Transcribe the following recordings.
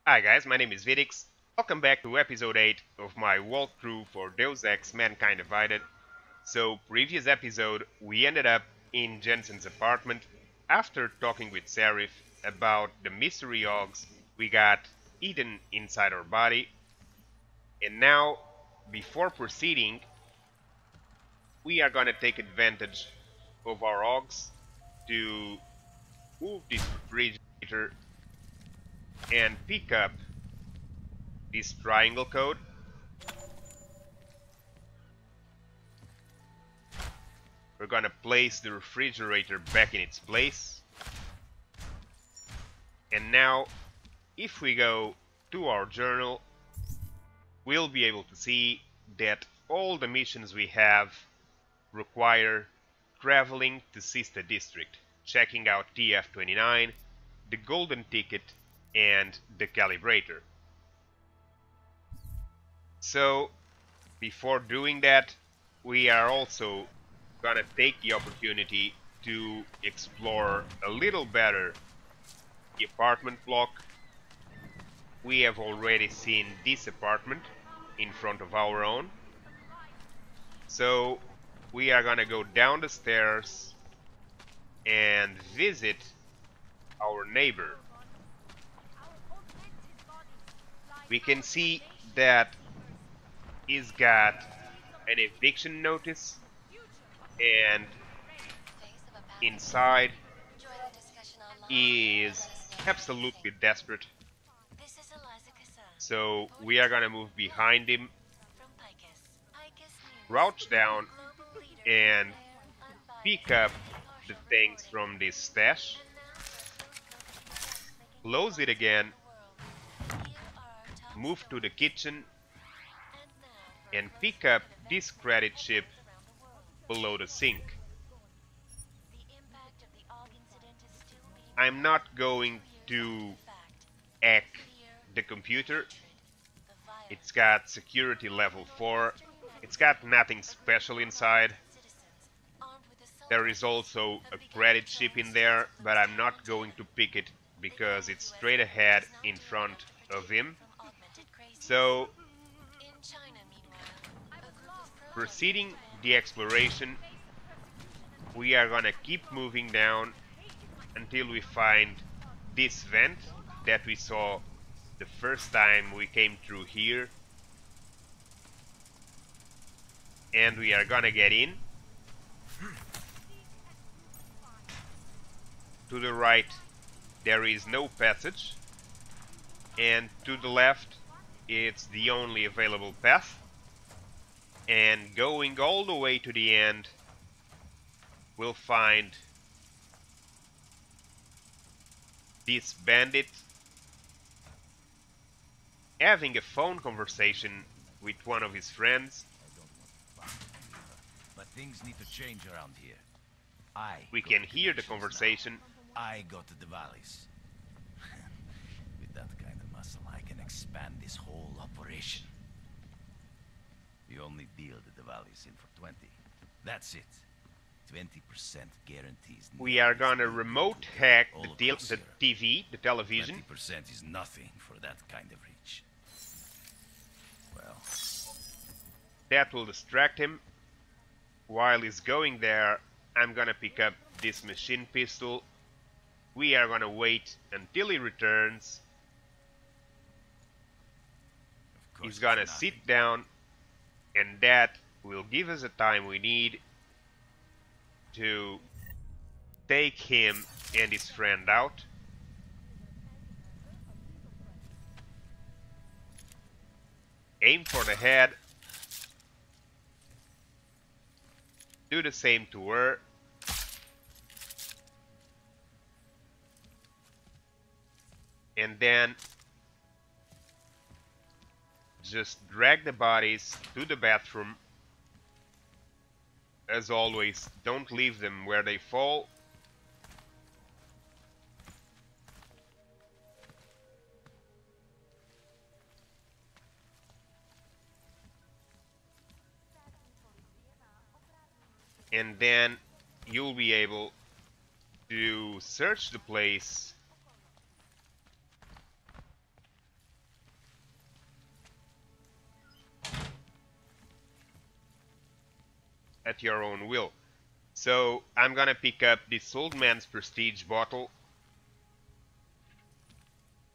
Hi guys, my name is Vidiks. Welcome back to episode 8 of my walkthrough for Deus Ex Mankind Divided. So, previous episode, we ended up in Jensen's apartment. After talking with Serif about the mystery Augs we got eaten inside our body. And now, before proceeding, we are gonna take advantage of our Augs to move this refrigerator and pick up this triangle code. We're gonna place the refrigerator back in its place. And now, if we go to our journal, we'll be able to see that all the missions we have require traveling to Sista District, checking out TF-29, the Golden Ticket, and the Calibrator. So, before doing that, we are also gonna take the opportunity to explore a little better the apartment block. We have already seen this apartment in front of our own. So we are gonna go down the stairs and visit our neighbor. We can see that he's got an eviction notice, and inside he is absolutely desperate. So we are gonna move behind him, crouch down, and pick up the things from this stash, close it again, move to the kitchen, and pick up this credit chip below the sink. I'm not going to hack the computer. It's got security level 4. It's got nothing special inside. There is also a credit chip in there, but I'm not going to pick it because it's straight ahead in front of him. So, proceeding the exploration, we are gonna keep moving down until we find this vent that we saw the first time we came through here. And we are gonna get in. To the right there is no passage, and to the left it's the only available path. And going all the way to the end, we'll find this bandit having a phone conversation with one of his friends. But things need to change around here. We can hear the conversation. I go to the valleys. With that kind of muscle, I can expand this whole operation. You only deal the valleys in for 20. That's it. 20% guarantees. We are gonna remote hack the TV, the television. 20% is nothing for that kind of reach. Well, that will distract him. While he's going there, I'm gonna pick up this machine pistol. We are gonna wait until he returns. He's gonna sit down, and that will give us the time we need to take him and his friend out. Aim for the head. Do the same to her. And then just drag the bodies to the bathroom. As always, don't leave them where they fall. And then you'll be able to search the place at your own will. So I'm gonna pick up this old man's prestige bottle,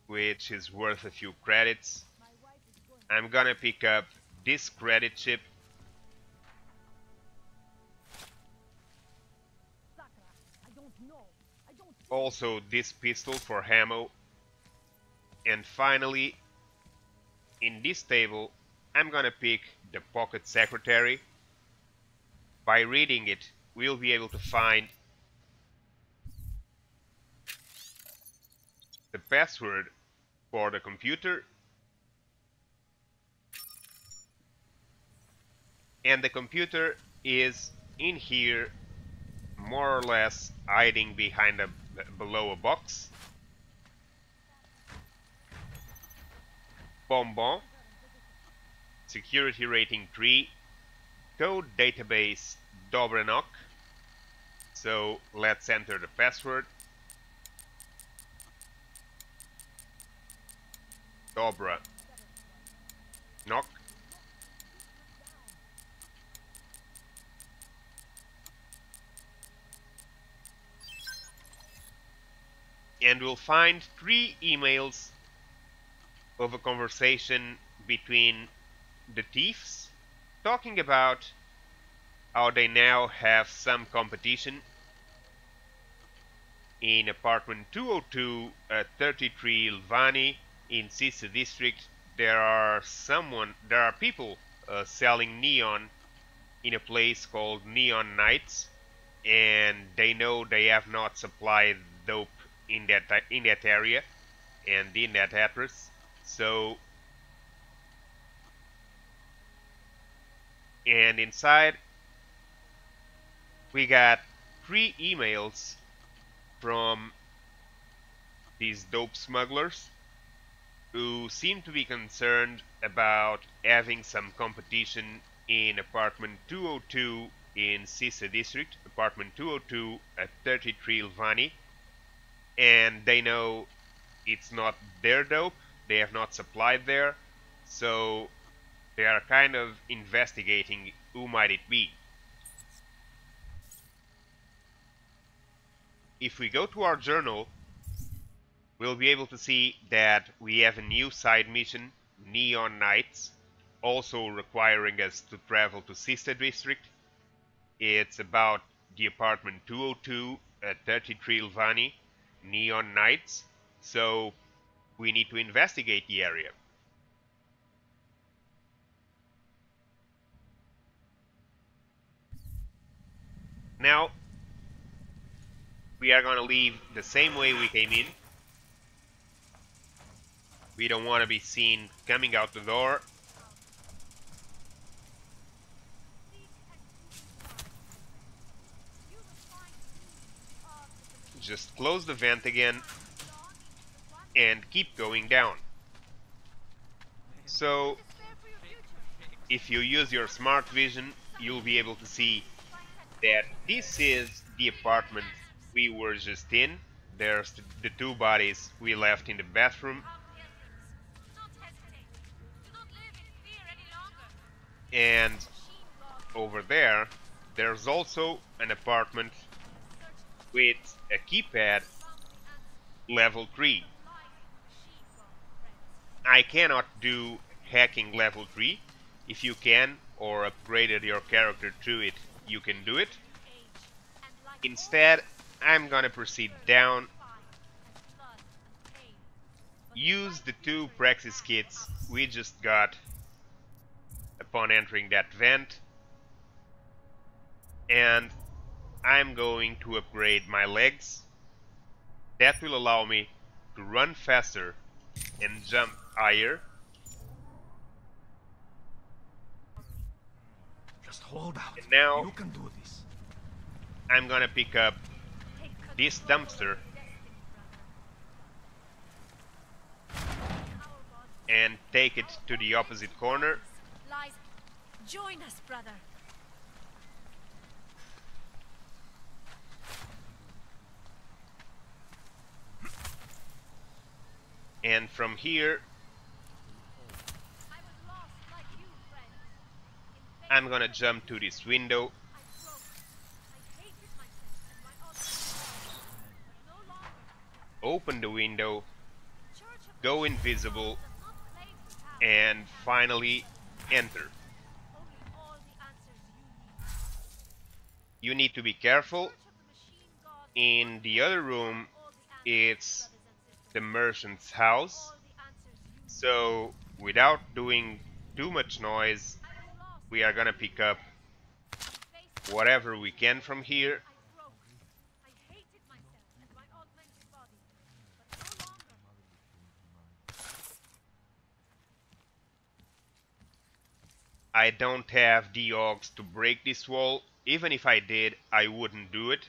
which is worth a few credits. I'm gonna pick up this credit chip. Also this pistol for ammo. And finally, in this table, I'm gonna pick the pocket secretary. By reading it, we'll be able to find the password for the computer, and the computer is in here, more or less hiding behind below a box. Bonbon, security rating 3, code database Dobranok. So let's enter the password. Dobra knock. And we'll find 3 emails of a conversation between the thieves talking about how they now have some competition in apartment 202 at 33 Lvani in Sisa district. There are people selling neon in a place called Neon Nights, and they know they have not supplied dope in that area and in that address. So, and inside we got 3 emails from these dope smugglers who seem to be concerned about having some competition in apartment 202 in Sisa district, apartment 202 at 33 Lvani, and they know it's not their dope, they have not supplied there, so they are kind of investigating who might it be. If we go to our journal, we'll be able to see that we have a new side mission, Neon Nights, also requiring us to travel to Sista district. It's about the apartment 202 at 33 Lvani, Neon Nights, so we need to investigate the area. Now, we are going to leave the same way we came in. We don't want to be seen coming out the door. Just close the vent again and keep going down. So, if you use your smart vision, you'll be able to see that this is the apartment we were just in. There's the 2 bodies we left in the bathroom. And over there, there's also an apartment with a keypad level 3. I cannot do hacking level 3. If you can, or upgraded your character to it, you can do it. Instead, I'm gonna proceed down, use the 2 praxis kits we just got upon entering that vent, and I'm going to upgrade my legs. That will allow me to run faster and jump higher. Just hold out. And now You can do this. I'm gonna pick up this dumpster and take it to the opposite corner. Join us, brother. And from here, I'm gonna jump to this window open the window, Church of go the invisible, does not claim to have and finally enter. only all the answers you need. You need to be careful. Church of the Machine God In the other room, all the answers, it's brothers and sisters. the merchant's house. All the answers you need. So, without doing too much noise, I was lost. we are gonna pick up Faced whatever we can from here. I broke. I hated myself and my augmented body. But no longer. I don't have the orcs to break this wall. Even if I did, I wouldn't do it,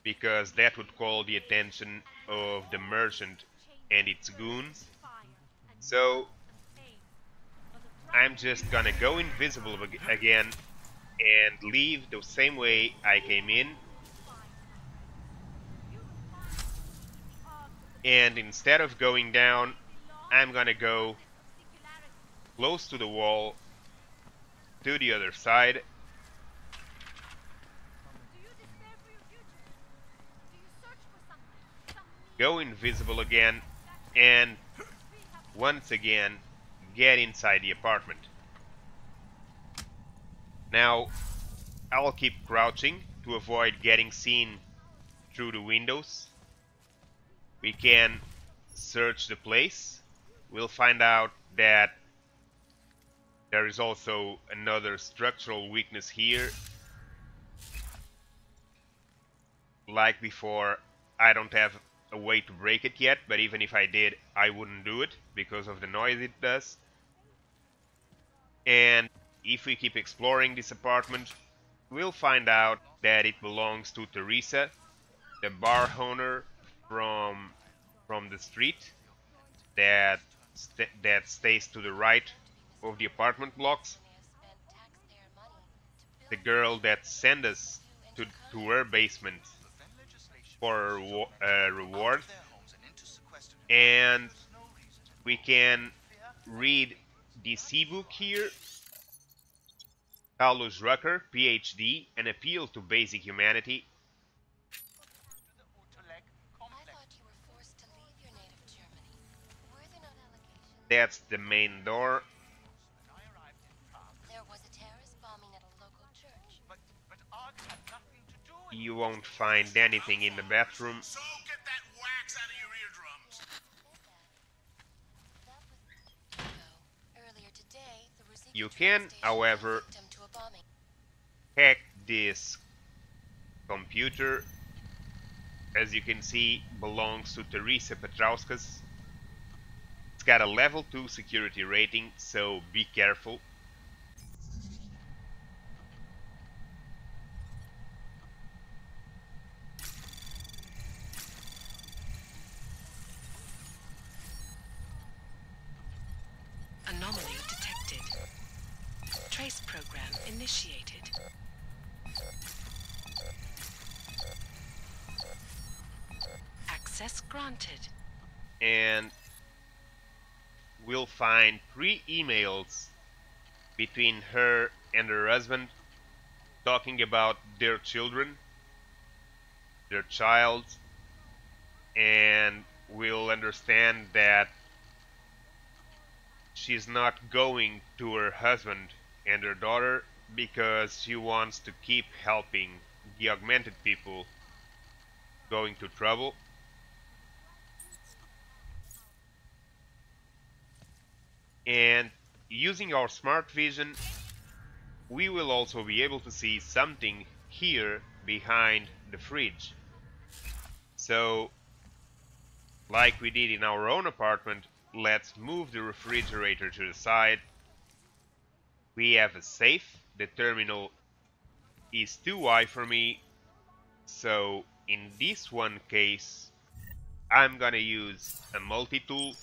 because that would call the attention of the merchant and its goons. Fire and So pain. But the I'm just gonna go invisible again and leave the same way I came in. And instead of going down, I'm gonna go close to the wall to the other side. Do you despair for your future? Do you search for something? Some Go invisible again, and once again get inside the apartment. Now I'll keep crouching to avoid getting seen through the windows. We can search the place. We'll find out that there is also another structural weakness here. Like before, I don't have a way to break it yet, but even if I did, I wouldn't do it because of the noise it does. And if we keep exploring this apartment, we'll find out that it belongs to Teresa, the bar owner from the street that stays to the right of the apartment blocks. The girl that sent us to her basement for a reward. And we can read this ebook here. Carlos Rucker, PhD, An Appeal to Basic Humanity. That's the main door. There was a terrorist bombing at a local church. But Ark had nothing to do with You won't find anything in the bathroom. So get that wax out of your eardrums. That was earlier today. The Rosica You train can, station however, fell victim to a bombing. hack this computer. As you can see, belongs to Teresa Petrauskas. It's got a level 2 security rating, so be careful. Anomaly detected. Trace program initiated. Access granted. And we'll find 3 emails between her and her husband talking about their children, their child, and we'll understand that she's not going to her husband and her daughter because she wants to keep helping the augmented people going to trouble. And using our smart vision, we will also be able to see something here behind the fridge. So, like we did in our own apartment, let's move the refrigerator to the side. We have a safe. The terminal is too high for me, so in this one case I'm gonna use a multi-tool.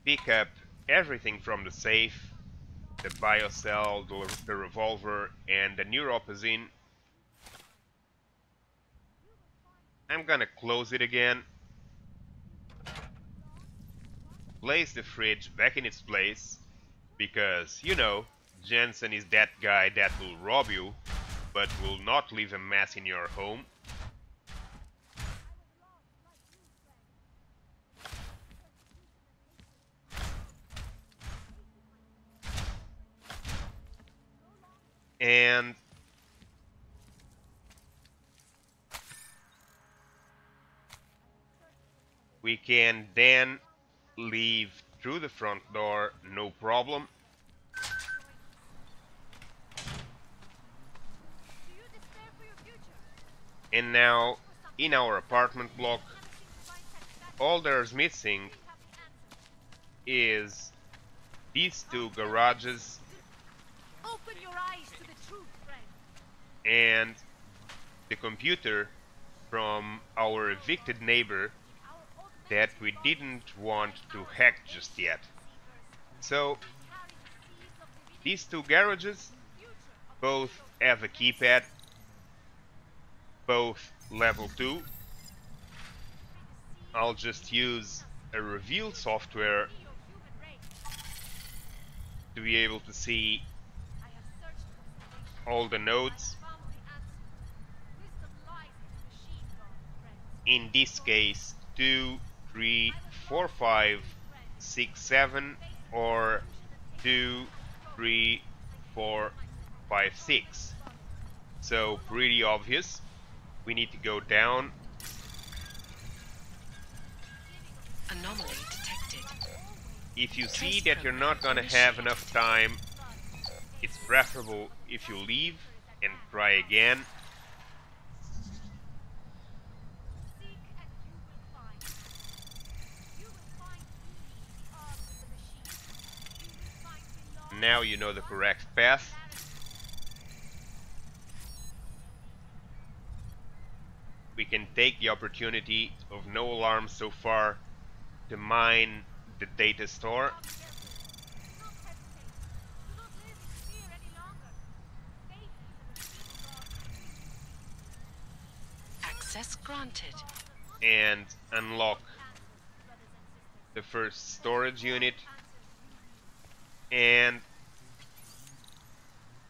Pick up everything from the safe, the biocell, the revolver, and the neuropazine. I'm gonna close it again, place the fridge back in its place, because, you know, Jensen is that guy that will rob you, but will not leave a mess in your home. And we can then leave through the front door, no problem. Do you despair for your future? And now, in our apartment block, Never seem to find satisfaction. all there's missing We have the answer. is these two garages Open your eyes to the truth, friend. and the computer from our evicted neighbor Our augmented that we bodies didn't want to hack just yet. So carry the seeds of divinity, these two garages future of both have a keypad, both level 2. I'll just use a reveal software your human race. to be able to see I have searched for salvation. all the nodes. I found the answer. Wisdom lies in the machine, God, friend. In this case, 2, 3, 4, 5, 6, 7, or 2, 3, 4, 5, 6. So pretty obvious. We need to go down. Anomaly detected. If you see that you're not gonna have enough time, it's preferable if you leave and try again. Seek and you will find. You will find beauty in the arms of the machine. You will find belonging. Now you know the correct path. We can take the opportunity of no alarms so far to mine the data store. Come carefully. Do not hesitate. Do not live in fear any longer. Faith is a machine, God. Access granted. And unlock the first storage unit and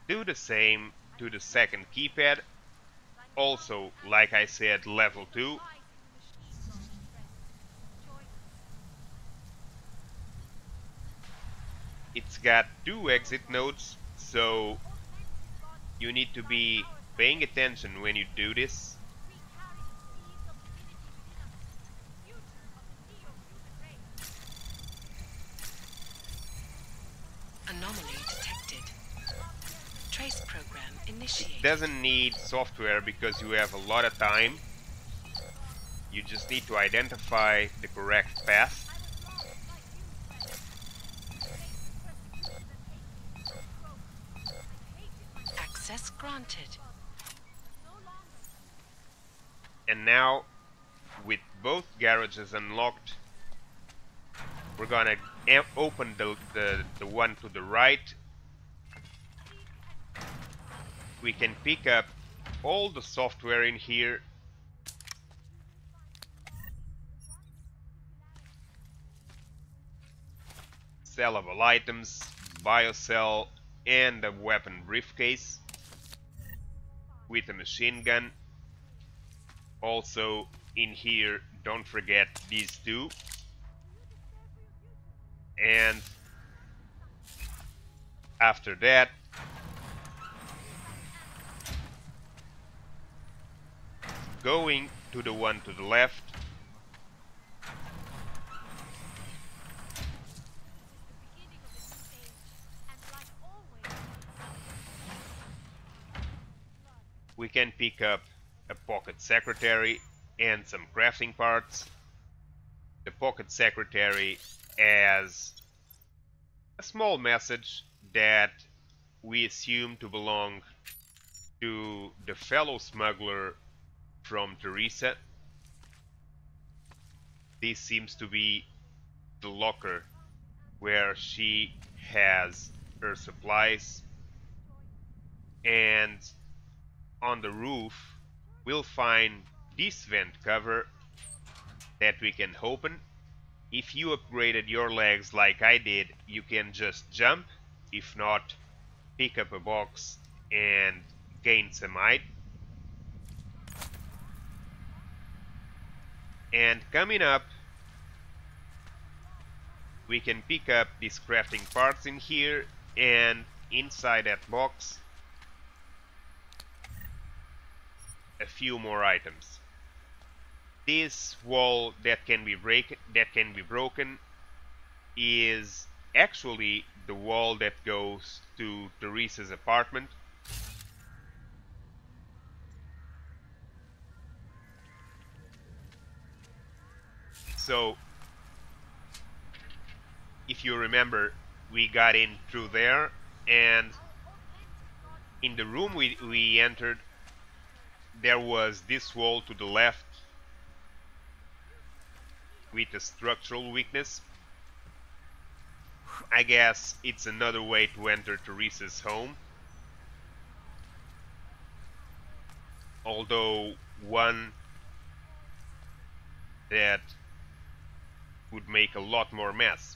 do the same to the second keypad, also like I said, level 2. It's got 2 exit nodes, so you need to be paying attention when you do this. Anomaly detected. Trace program It initiated. doesn't need software because you have a lot of time. You just need to identify the correct path. Access granted. And now, with both garages unlocked, we're gonna open the one to the right. We can pick up all the software in here. Sellable items, biocell, and a weapon briefcase with a machine gun. Also in here, don't forget these two. And after that, going to the one to the left, we can pick up a pocket secretary and some crafting parts. The pocket secretary has a small message that we assume to belong to the fellow smuggler from Teresa. This seems to be the locker where she has her supplies, and on the roof we'll find this vent cover that we can open. If you upgraded your legs like I did, you can just jump. If not, pick up a box and gain some height. And coming up, we can pick up these crafting parts in here, and inside that box a few more items. This wall that can be broken is actually the wall that goes to Teresa's apartment. So if you remember, we got in through there, and in the room we entered, there was this wall to the left with a structural weakness. I guess it's another way to enter Teresa's home, although one that would make a lot more mess.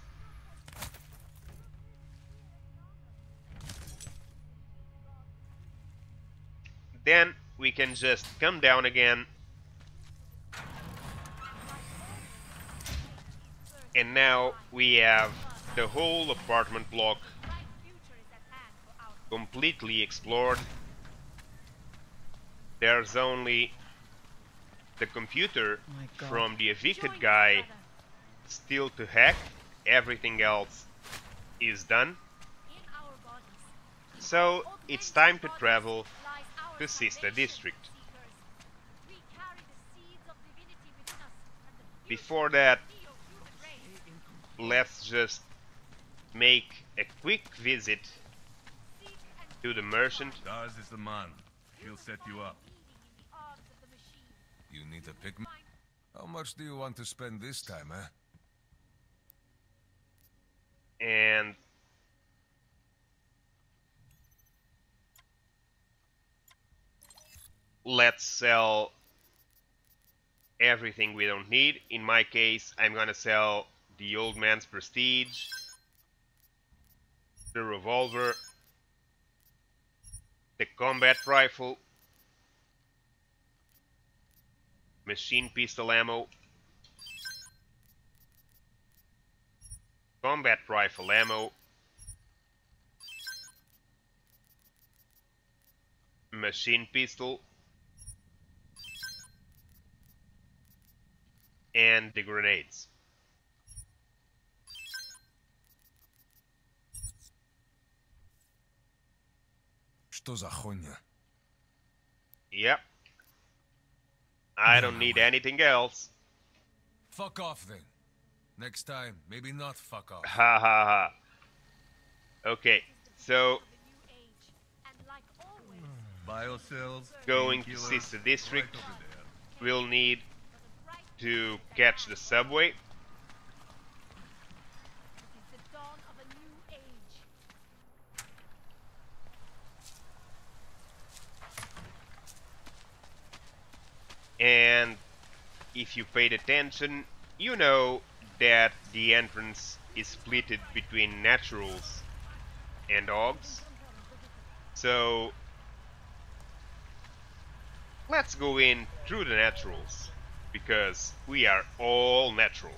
Then we can just come down again, and now we have the whole apartment block completely explored. There's only the computer from the evicted guy still to hack. Everything else is done. So it's time to travel to Sister District. Before that, let's just make a quick visit to the merchant. Daz is the man. He'll set you up. You need a pigment? How much do you want to spend this time, eh? And let's sell everything we don't need. In my case, I'm gonna sell the old man's prestige, the revolver, the combat rifle, machine pistol ammo, combat rifle ammo, machine pistol, and the grenades. Что за хуйня? Yep. I don't need anything else. Fuck off then. Next time, maybe not fuck off. Ha ha ha. Okay, so Biocells. going to painkillers, Sister District, right over there. we'll need to catch the subway. And if you paid attention, you know that the entrance is split between naturals and Augs. So let's go in through the naturals, because we are all natural.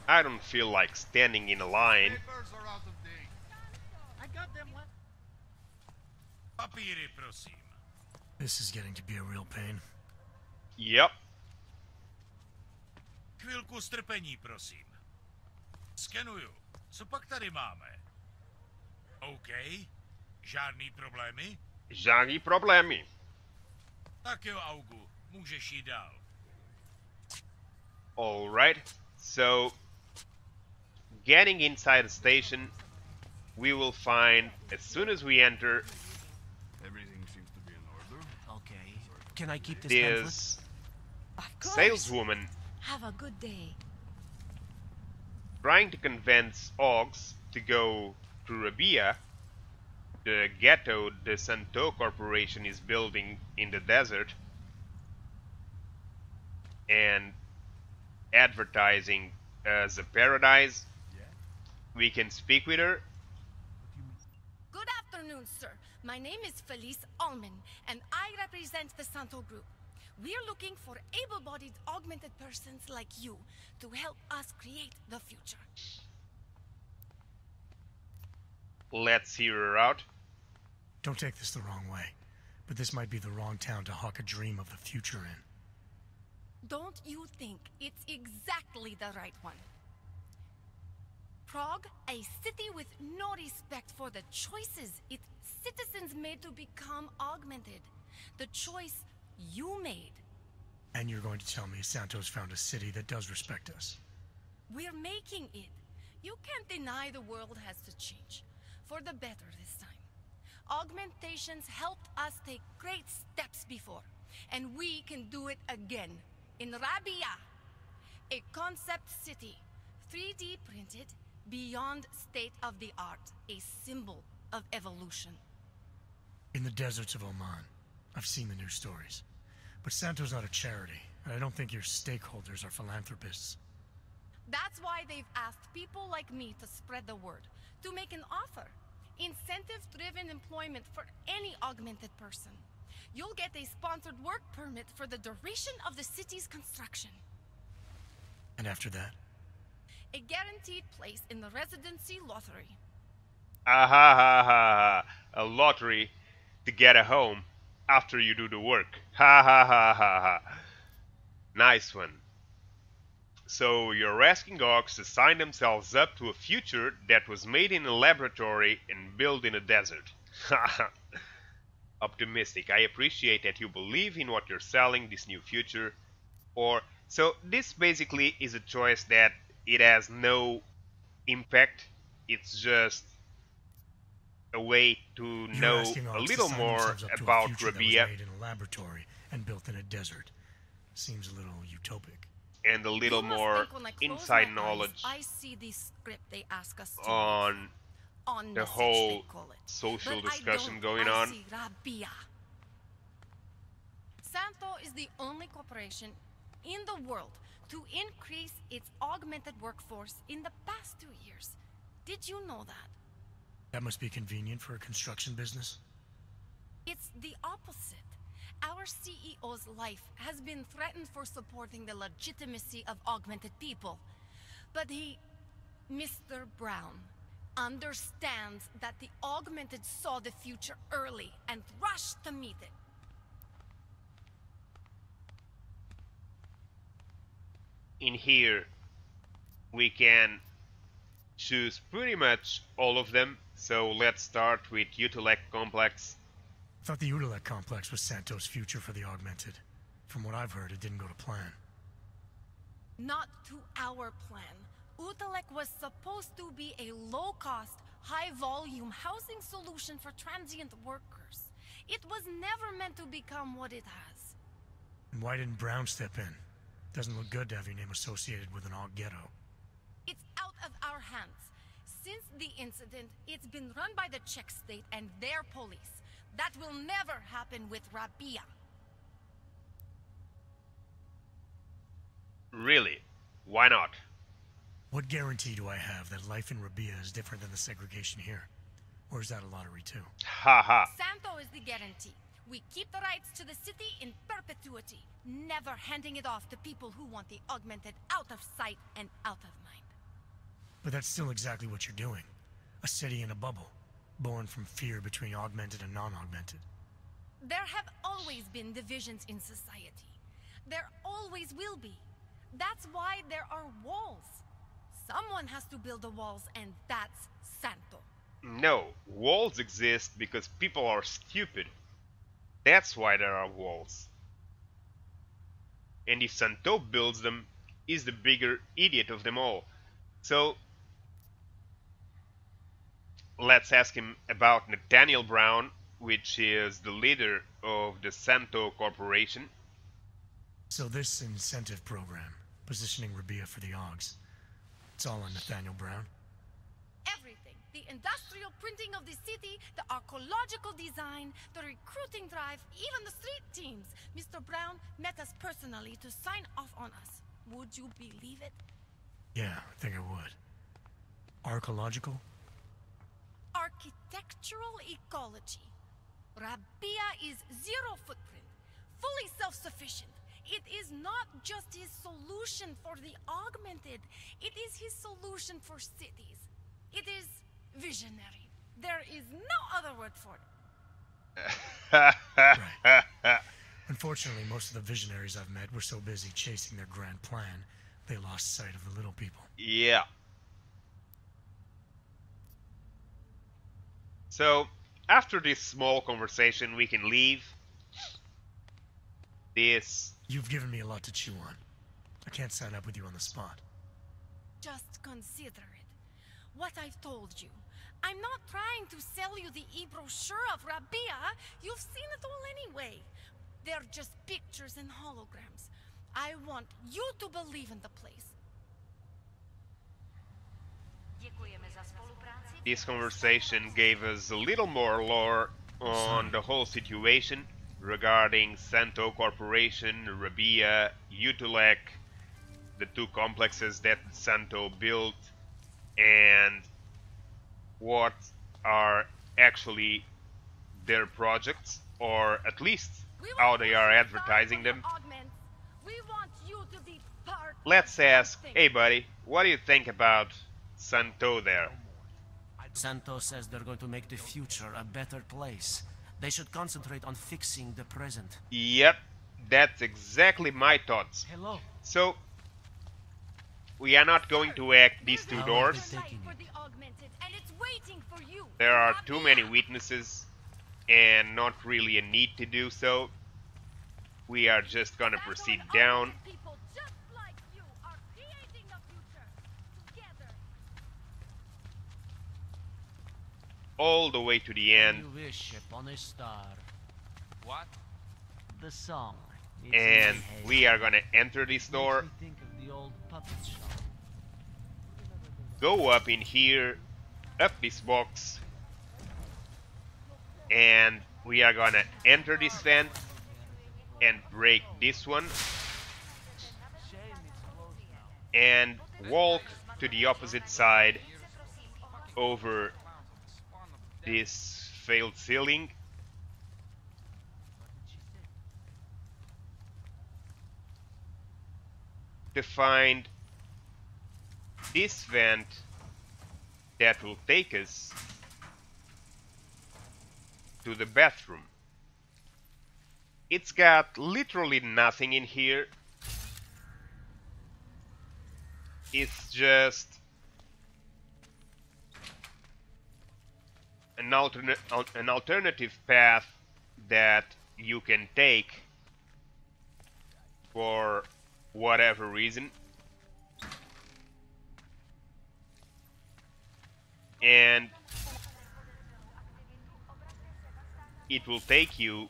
I don't feel like standing in a line. Papers are out of date. I got them. Papíry, prosím. This is getting to be a real pain. Yep. Chvilku strpení, prosím. Skenuju. Co pak tady máme? OK. Žádný problémy? Žádný problémy. Tak jo, Augu. Můžeš jít dál. Alright, so getting inside the station, we will find, as soon as we enter, Everything seems to be in order. Okay. Can I keep this pamphlet? this Of course. saleswoman Have a good day. trying to convince Augs to go to Rabia, the ghetto the Santo Corporation is building in the desert and advertising as a paradise. We can speak with her. Good afternoon, sir. My name is Felice Allman, and I represent the Santo Group. We're looking for able-bodied augmented persons like you to help us create the future. Let's hear her out. Don't take this the wrong way, but this might be the wrong town to hawk a dream of the future in. Don't you think it's exactly the right one? Prague, a city with no respect for the choices its citizens made to become augmented. The choice you made. And you're going to tell me Santos found a city that does respect us? We're making it. You can't deny the world has to change. For the better this time. Augmentations helped us take great steps before. And we can do it again. In Rabia. A concept city. 3D printed. Beyond state of the art. A symbol of evolution. In the deserts of Oman. I've seen the news stories. But Santo's not a charity, and I don't think your stakeholders are philanthropists. That's why they've asked people like me to spread the word. To make an offer. Incentive-driven employment for any augmented person. You'll get a sponsored work permit for the duration of the city's construction. And after that? A guaranteed place in the residency lottery. Ah ha ha ha ha. A lottery to get a home after you do the work. Ha ha ha ha ha. Nice one. So you're asking Orcs to sign themselves up to a future that was made in a laboratory and built in a desert. Haha. Optimistic. I appreciate that you believe in what you're selling, this new future. So this basically is a choice that it has no impact. It's just a way to know a little more about Rabia. Made in a laboratory and built in a desert. Seems a little utopic. And a little more inside knowledge I see the script they ask us to on the whole call it. social But discussion I going I on. See Rabia. Santo is the only corporation in the world to increase its augmented workforce in the past 2 years. Did you know that? That must be convenient for a construction business. It's the opposite. Our CEO's life has been threatened for supporting the legitimacy of augmented people. But he, Mr. Brown, understands that the augmented saw the future early and rushed to meet it. In here, we can choose pretty much all of them. So let's start with Utulek Complex. I thought the Utulek complex was Santos' future for the augmented. From what I've heard, it didn't go to plan. Not to our plan. Utulek was supposed to be a low-cost, high-volume housing solution for transient workers. It was never meant to become what it has. And why didn't Brown step in? Doesn't look good to have your name associated with an aug ghetto. It's out of our hands. Since the incident, it's been run by the Czech state and their police. That will never happen with Rabia. Really? Why not? What guarantee do I have that life in Rabia is different than the segregation here? Or is that a lottery too? Haha. Santo is the guarantee. We keep the rights to the city in perpetuity, never handing it off to people who want the augmented out of sight and out of mind. But that's still exactly what you're doing. A city in a bubble, born from fear between augmented and non-augmented. There have always been divisions in society. There always will be. That's why there are walls. Someone has to build the walls, and that's Santo. No, walls exist because people are stupid. That's why there are walls. And if Santo builds them, he's the bigger idiot of them all. So let's ask him about Nathaniel Brown, which is the leader of the Santo Corporation. So this incentive program, positioning Rabia for the Augs, it's all on Nathaniel Brown? Everything. The industrial printing of the city, the archaeological design, the recruiting drive, even the street teams. Mr. Brown met us personally to sign off on us. Would you believe it? Yeah, I think I would. Archaeological? Architectural ecology. Rabia is zero footprint, fully self-sufficient. It is not just his solution for the augmented. It is his solution for cities. It is visionary. There is no other word for it. Right. Unfortunately, most of the visionaries I've met were so busy chasing their grand plan, they lost sight of the little people. Yeah. So, after this small conversation, we can leave. You've given me a lot to chew on. I can't sign up with you on the spot. Just consider it. What I've told you. I'm not trying to sell you the e-brochure of Rabia. You've seen it all anyway. They're just pictures and holograms. I want you to believe in the place. This conversation gave us a little more lore on the whole situation regarding Santo Corporation, Rabia, Utulek, the two complexes that Santo built, and what are actually their projects, or at least how they are advertising them. We want you to be part. Let's ask, hey buddy, what do you think about Santo there? Santo says they're going to make the future a better place. They should concentrate on fixing the present. Yep, that's exactly my thoughts. Hello. So, we are not going to hack these two doors. There are too many weaknesses and not really a need to do so. We are just gonna proceed down. All the way to the end. You wish upon a star. What? The song. And we are gonna enter this door. Think of the old puppet shop. Go up in here, up this box, and we are gonna enter this vent and break this one and walk to the opposite side over this failed ceiling. To find this vent that will take us to the bathroom. It's got literally nothing in here. It's just an alternative path that you can take for whatever reason. And it will take you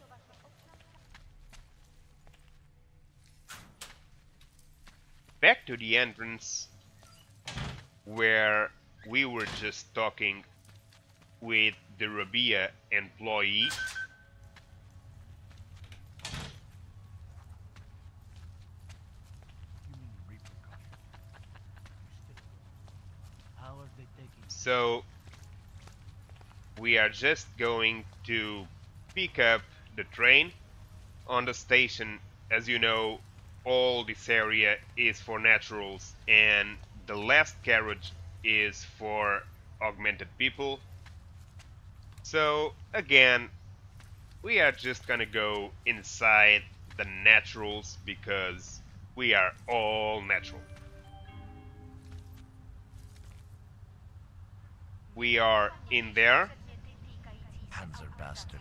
back to the entrance where we were just talking with the Rabia employee. So we are just going to pick up the train on the station. As you know, all this area is for naturals and the last carriage is for augmented people. So again, we are just gonna go inside the naturals because we are all natural. We are in there. Panzer bastard.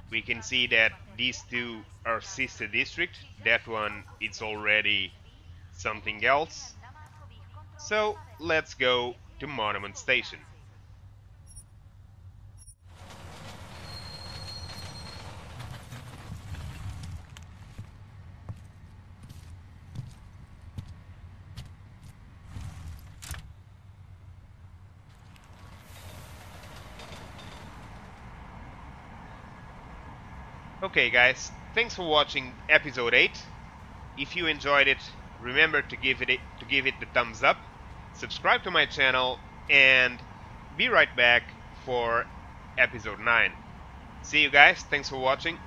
We can see that these two are sister district. That one it's already something else. So let's go to Monument Station. Okay guys, thanks for watching episode 8. If you enjoyed it, remember to give it the thumbs up, subscribe to my channel, and be right back for episode 9. See you guys, thanks for watching.